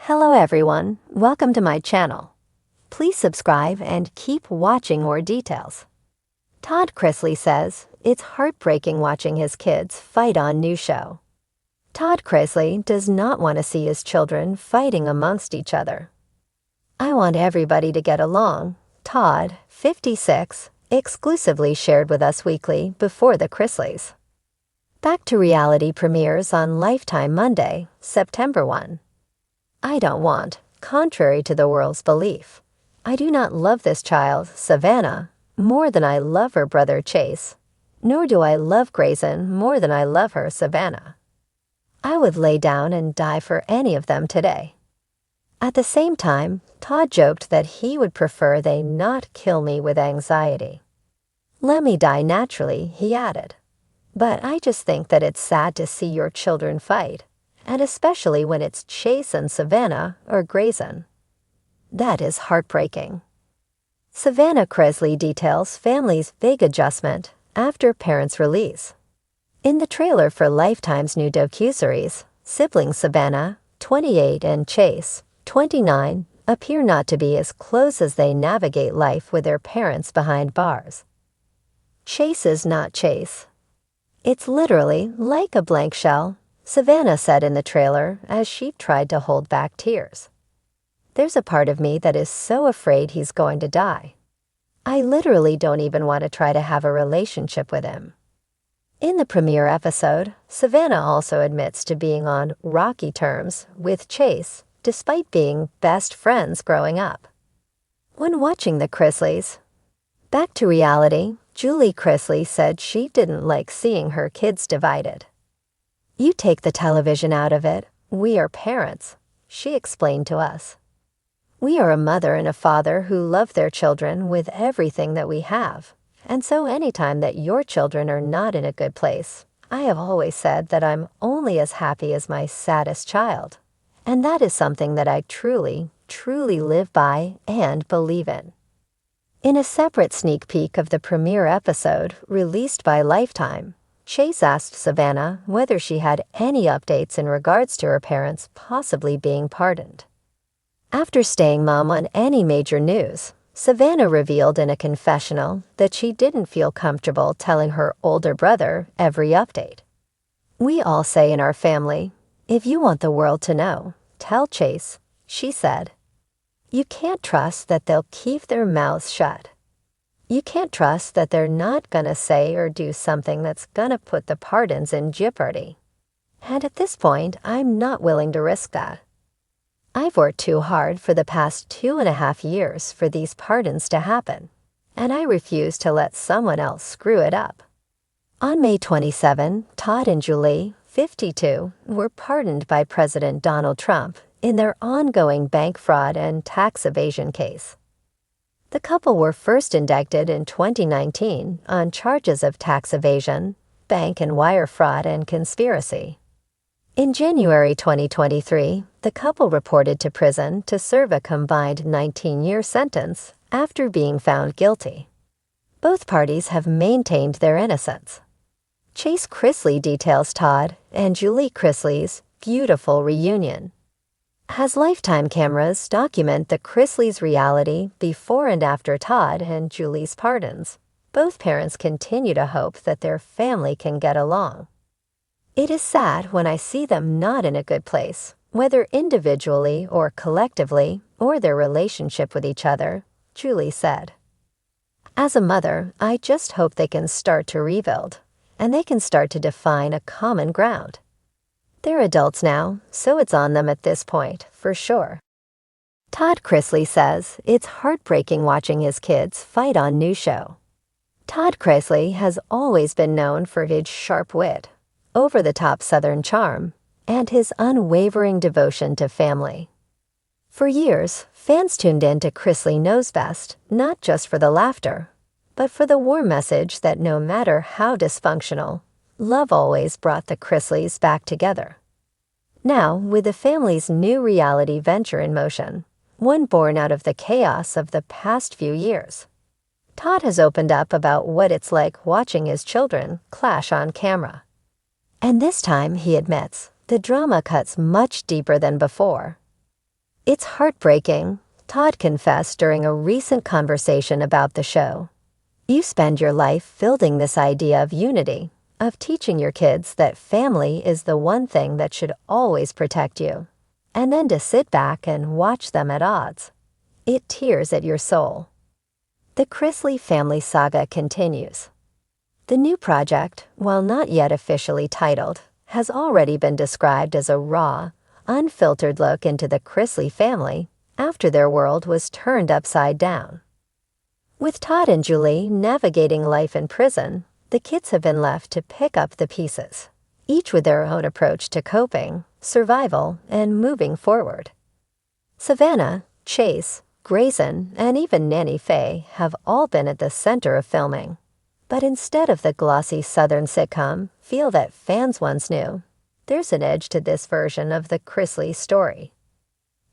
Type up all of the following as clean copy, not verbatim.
Hello everyone, welcome to my channel. Please subscribe and keep watching more details. Todd Chrisley says it's heartbreaking watching his kids fight on new show. Todd Chrisley does not want to see his children fighting amongst each other. "I want everybody to get along," Todd, 56, exclusively shared with Us Weekly before the Chrisleys. Back to Reality premieres on Lifetime Monday, September 1. "I don't want, contrary to the world's belief. I do not love this child, Savannah, more than I love her brother Chase, nor do I love Grayson more than I love her, Savannah. I would lay down and die for any of them today." At the same time, Todd joked that he would prefer they not kill me with anxiety. "Let me die naturally," he added. "But I just think that it's sad to see your children fight, and especially when it's Chase and Savannah or Grayson. That is heartbreaking." Savannah Chrisley details family's big adjustment after parents' release. In the trailer for Lifetime's new docuseries, siblings Savannah, 28, and Chase, 29, appear not to be as close as they navigate life with their parents behind bars. Chase is not Chase. "It's literally like a blank shell," Savannah said in the trailer as she tried to hold back tears. "There's a part of me that is so afraid he's going to die. I literally don't even want to try to have a relationship with him." In the premiere episode, Savannah also admits to being on rocky terms with Chase despite being best friends growing up. When watching the Chrisleys, Back to Reality, Julie Chrisley said she didn't like seeing her kids divided. "You take the television out of it, we are parents," she explained to us. "We are a mother and a father who love their children with everything that we have, and so anytime that your children are not in a good place, I have always said that I'm only as happy as my saddest child, and that is something that I truly, truly live by and believe in." In a separate sneak peek of the premiere episode released by Lifetime, Chase asked Savannah whether she had any updates in regards to her parents possibly being pardoned. After staying mum on any major news, Savannah revealed in a confessional that she didn't feel comfortable telling her older brother every update. "We all say in our family, if you want the world to know, tell Chase," she said. "You can't trust that they'll keep their mouths shut. You can't trust that they're not gonna say or do something that's gonna put the pardons in jeopardy. And at this point, I'm not willing to risk that. I've worked too hard for the past 2.5 years for these pardons to happen, and I refuse to let someone else screw it up." On May 27, Todd and Julie, 52, were pardoned by President Donald Trump in their ongoing bank fraud and tax evasion case. The couple were first indicted in 2019 on charges of tax evasion, bank and wire fraud, and conspiracy. In January 2023, the couple reported to prison to serve a combined 19-year sentence after being found guilty. Both parties have maintained their innocence. Chase Chrisley details Todd and Julie Chrisley's beautiful reunion. As Lifetime cameras document the Chrisleys' reality before and after Todd and Julie's pardons, both parents continue to hope that their family can get along. "It is sad when I see them not in a good place, whether individually or collectively, or their relationship with each other," Julie said. "As a mother, I just hope they can start to rebuild, and they can start to define a common ground. They're adults now, so it's on them at this point, for sure." Todd Chrisley says it's heartbreaking watching his kids fight on new show. Todd Chrisley has always been known for his sharp wit, over-the-top Southern charm, and his unwavering devotion to family. For years, fans tuned in to Chrisley Knows Best, not just for the laughter, but for the warm message that no matter how dysfunctional, love always brought the Chrisleys back together. Now, with the family's new reality venture in motion, one born out of the chaos of the past few years, Todd has opened up about what it's like watching his children clash on camera. And this time, he admits, the drama cuts much deeper than before. It's heartbreaking, Todd confessed during a recent conversation about the show. You spend your life building this idea of unity, of teaching your kids that family is the one thing that should always protect you. And then to sit back and watch them at odds. It tears at your soul. The Chrisley family saga continues. The new project, while not yet officially titled, has already been described as a raw, unfiltered look into the Chrisley family after their world was turned upside down. With Todd and Julie navigating life in prison, the kids have been left to pick up the pieces, each with their own approach to coping, survival, and moving forward. Savannah, Chase, Grayson, and even Nanny Faye have all been at the center of filming. But instead of the glossy Southern sitcom feel that fans once knew, there's an edge to this version of the Chrisley story.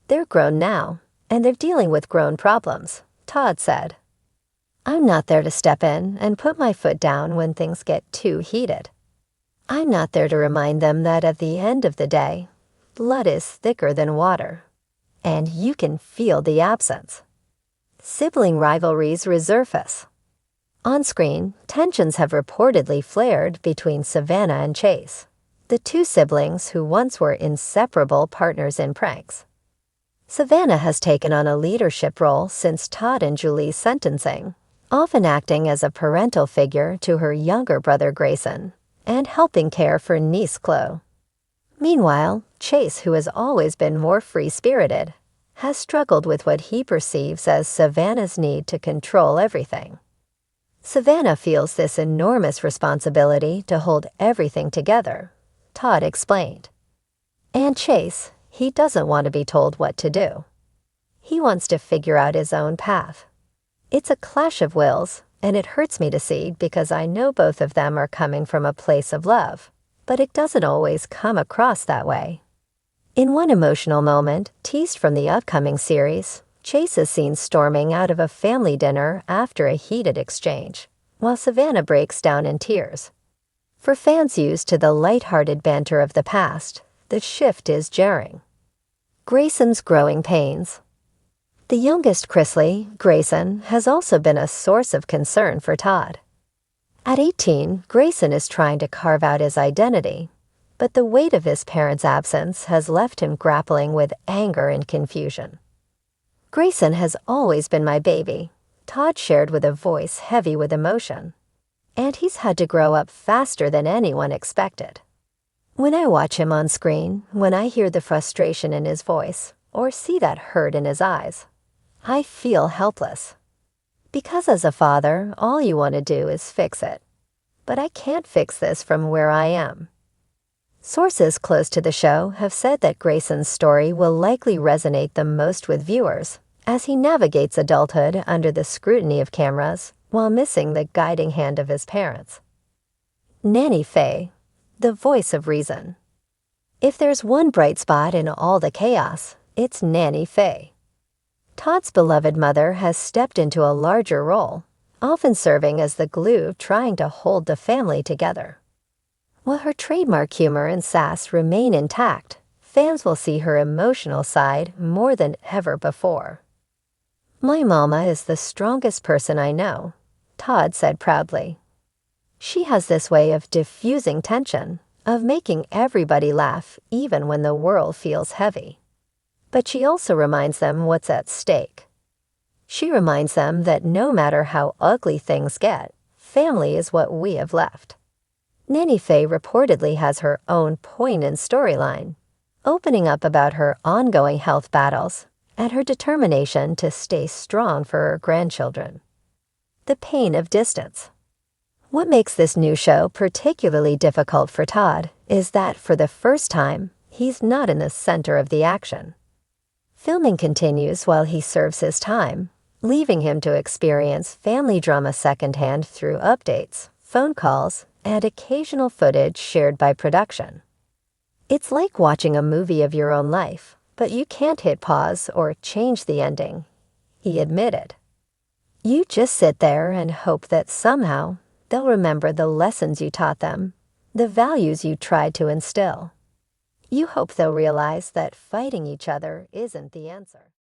They're grown now, and they're dealing with grown problems, Todd said. I'm not there to step in and put my foot down when things get too heated. I'm not there to remind them that at the end of the day, blood is thicker than water, and you can feel the absence. Sibling rivalries resurface. On screen, tensions have reportedly flared between Savannah and Chase, the two siblings who once were inseparable partners in pranks. Savannah has taken on a leadership role since Todd and Julie's sentencing, often acting as a parental figure to her younger brother Grayson, and helping care for niece Chloe. Meanwhile, Chase, who has always been more free-spirited, has struggled with what he perceives as Savannah's need to control everything. Savannah feels this enormous responsibility to hold everything together, Todd explained. And Chase, he doesn't want to be told what to do. He wants to figure out his own path. It's a clash of wills, and it hurts me to see because I know both of them are coming from a place of love, but it doesn't always come across that way. In one emotional moment, teased from the upcoming series, Chase is seen storming out of a family dinner after a heated exchange, while Savannah breaks down in tears. For fans used to the light-hearted banter of the past, the shift is jarring. Grayson's growing pains. The youngest Chrisley, Grayson, has also been a source of concern for Todd. At 18, Grayson is trying to carve out his identity, but the weight of his parents' absence has left him grappling with anger and confusion. Grayson has always been my baby, Todd shared with a voice heavy with emotion. And he's had to grow up faster than anyone expected. When I watch him on screen, when I hear the frustration in his voice, or see that hurt in his eyes, I feel helpless. Because as a father, all you want to do is fix it. But I can't fix this from where I am. Sources close to the show have said that Grayson's story will likely resonate the most with viewers, as he navigates adulthood under the scrutiny of cameras while missing the guiding hand of his parents. Nanny Faye, the voice of reason. If there's one bright spot in all the chaos, it's Nanny Faye. Todd's beloved mother has stepped into a larger role, often serving as the glue trying to hold the family together. While her trademark humor and sass remain intact, fans will see her emotional side more than ever before. My mama is the strongest person I know, Todd said proudly. She has this way of diffusing tension, of making everybody laugh even when the world feels heavy. But she also reminds them what's at stake. She reminds them that no matter how ugly things get, family is what we have left. Nanny Faye reportedly has her own poignant storyline, opening up about her ongoing health battles and her determination to stay strong for her grandchildren. The pain of distance. What makes this new show particularly difficult for Todd is that for the first time, he's not in the center of the action. Filming continues while he serves his time, leaving him to experience family drama secondhand through updates, phone calls, and occasional footage shared by production. It's like watching a movie of your own life, but you can't hit pause or change the ending, he admitted. You just sit there and hope that somehow they'll remember the lessons you taught them, the values you tried to instill. You hope they'll realize that fighting each other isn't the answer.